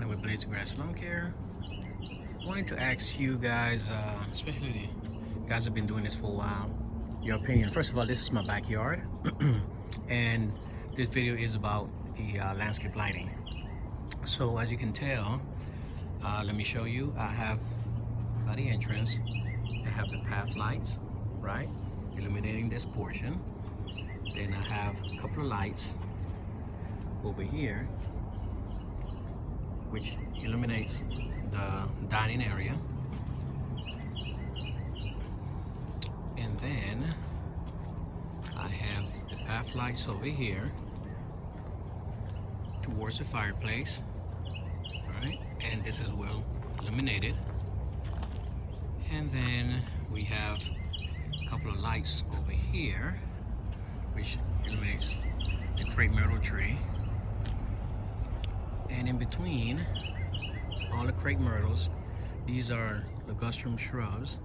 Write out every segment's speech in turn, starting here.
Connor with Blades of Grass Lawn Care. Wanted to ask you guys, especially the guys have been doing this for a while, your opinion. First of all, this is my backyard, and this video is about the landscape lighting. So as you can tell, let me show you. I have by the entrance, I have the path lights, right, illuminating this portion. Then I have a couple of lights over here, which illuminates the dining area. And then I have the path lights over here towards the fireplace, right? And this is well illuminated. And then we have a couple of lights over here, which illuminates the crepe myrtle tree. And in between all the crepe myrtles, these are ligustrum shrubs,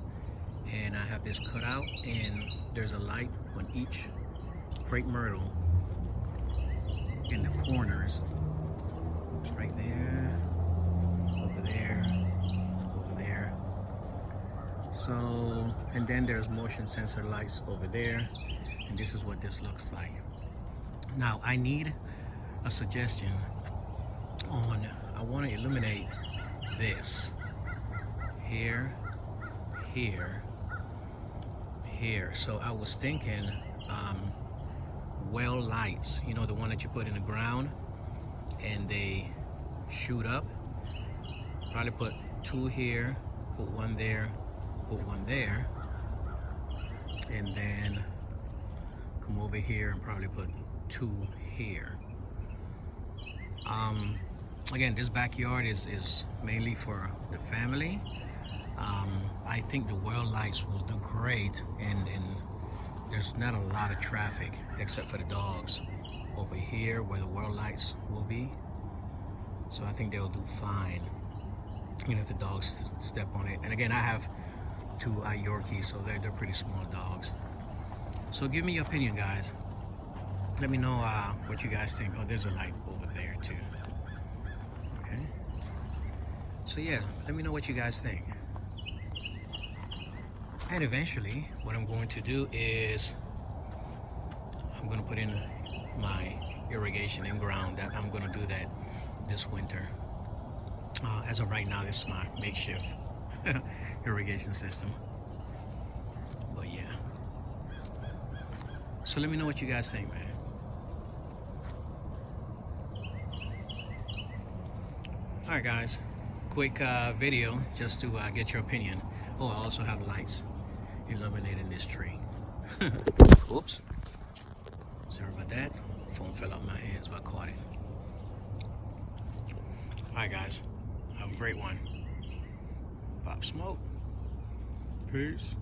and I have this cut out, and there's a light on each crepe myrtle in the corners, right there, over there, over there. So, and then there's motion sensor lights over there, and this is what this looks like. Now I need a suggestion on, I want to illuminate this here, here, here. So I was thinking well lights, you know, the one that you put in the ground and they shoot up. Probably put two here, put one there, put one there, and then come over here and probably put two here. Again, this backyard is mainly for the family. I think the well lights will do great, and there's not a lot of traffic except for the dogs over here where the well lights will be. So I think they'll do fine, you know, if the dogs step on it. And again, I have two Yorkies, so they're pretty small dogs. So give me your opinion, guys. Let me know what you guys think. Oh, there's a light over there too. Okay. So yeah, let me know what you guys think. And eventually, what I'm going to do is I'm going to put in my irrigation in ground. I'm going to do that this winter. As of right now, this is my makeshift irrigation system. But yeah. So let me know what you guys think, man. Alright guys, quick video just to get your opinion. Oh, I also have lights illuminating this tree. Oops. Sorry about that. Phone fell out my hands, but I caught it. Alright guys, have a great one. Pop Smoke. Peace.